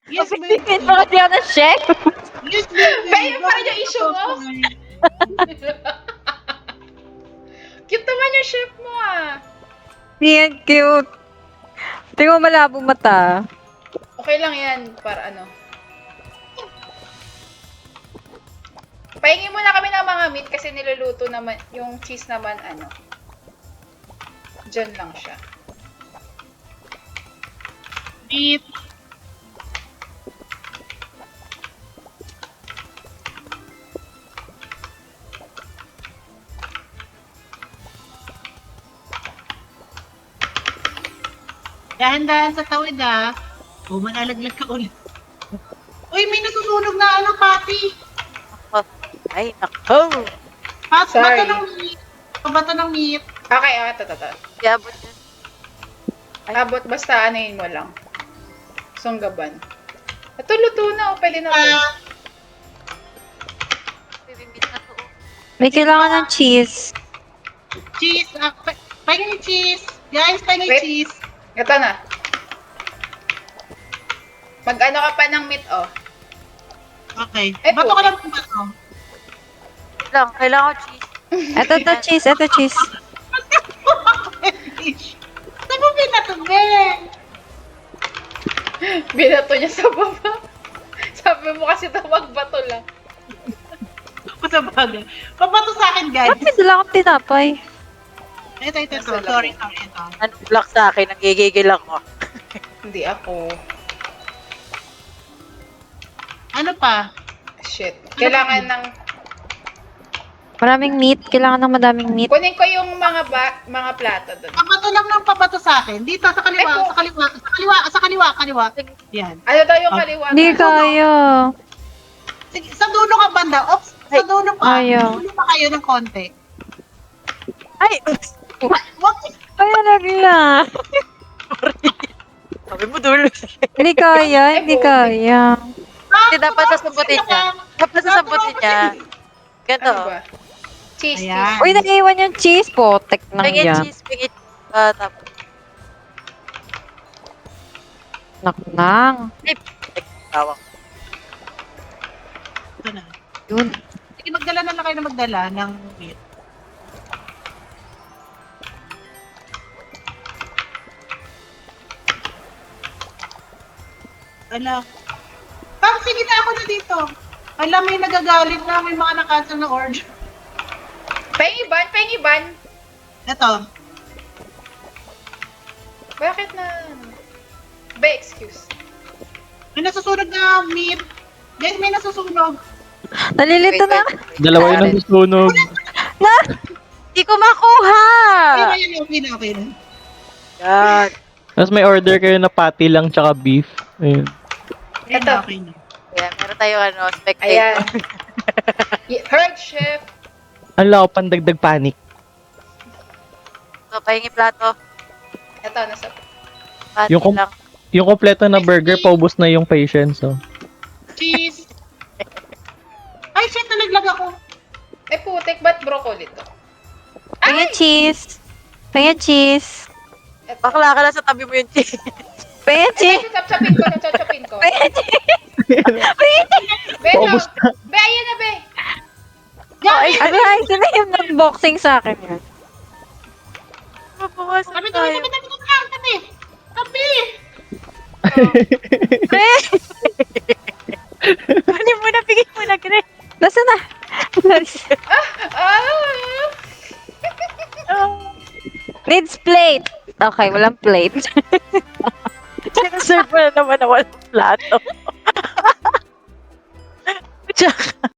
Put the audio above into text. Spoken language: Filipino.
Yes, Pipiliin baby. mo kasi ako ng chef. Yes, baby. Babe, pa rin yung issue mo. Cute naman yung chef mo ah. Yan, cute. Tingnan mo malabong mata. Okay lang yan, para ano. Pahingi muna kami ng mga meat kasi niluluto naman, yung cheese naman ano. Diyan lang siya. Meat. Dahan-dahan sa tawid ah. O, malalaglag ka ulit. Uy, may nasusunog na ano, Papi. Ay, nako. Sorry. Bato ng meat. Bato ng meat. Okay, ito. Yabot yun. Ay. Abot, basta anuhin mo lang. Sunggaban. Ito, luto na. O, pwede na po. Bibingit na to. May kailangan ng cheese. Cheese. Pahingin yung cheese. Guys, pahingin yung Wait. cheese. Ito na. Mag-ano ka pa ng meat, oh. Okay. Eh, Bato ka puti. lang kung bato. Kailangan ko cheese. Ito cheese, ito cheese. Saan mo pinatubig? Binato niya sa baba. Sabi mo kasi ito magbato lang. Sa bagay. Pabato sa akin, guys. Bakit dala akong tinapay? Ito. Nasa Sorry, labo. ito. Anong block sa akin? Nagigigil ako. Hindi ako. Ano pa? Shit. Kailangan ng... Maraming meat. Kailangan ng madaming meat. Kunin ko yung mga plato doon. Pabato lang ng pabato sa akin. Dito, sa kaliwa, Ay, po. sa kaliwa. Yan. Ano daw yung Ah, kaliwa? Hindi kaya. Sige, sa dulo ka banda. Oops, sa dulo pa. Ayaw. Sa dulo pa kayo ng konti. Ay! Wag, Kaya lagla. Sabi mo dulo. Hindi kaya, hindi kaya. Hindi dapat sasabutin niya. Dapat sasabutin niya. Ganito. Ano ba? Cheese, Ayan. Uy, nag-iwan yung cheese. Potek lang Pingin yan. cheese, pingin. Tapos. Naknang. Tawag. Ito na. Yun. Sige, magdala na lang kayo na magdala ng meat. Ala. Parang sige na ako na dito. Alam, may nagagalit na, may mga nakansel na order. Pengiban. Ito. Bakit na... Ba, excuse. May nasusunog na meat. Guys, may nasusunog. Nalilito na. Dalawa yun ang susunog. Hindi ko makuha! Okay na. Yan. Tapos may order kayo na patty lang tsaka beef. Ayun. Ito. Okay na. Ayan, meron tayo spectator. Ayan. Heard, chef. Ang lako pandagdag panic. So, pahingi plato. Ito, nasa... Pati Yung lang. Yung kompleto na burger, paubos na yung patience. So. Cheese. Ay, shit, nalaglag ako. Eh, putik, ba't broccoli to? Pingin cheese. Pingin cheese. Ito. Bakla ka na sa tabi mo yung cheese. Pingin Eh, cheese. chop-chopin ko. Pingin cheese. Be, no. Paubos na. Be, ayan na, be. Ano ay, sino yung nag-boxing sa akin yan? Mabawasan Tabi. tayo. Tabi. Pre! Kunin mo na, bigay mo na, Gre. Nasaan na? Ah! Needs plate. Okay, walang plate. Sinaserve mo na naman na walang plato.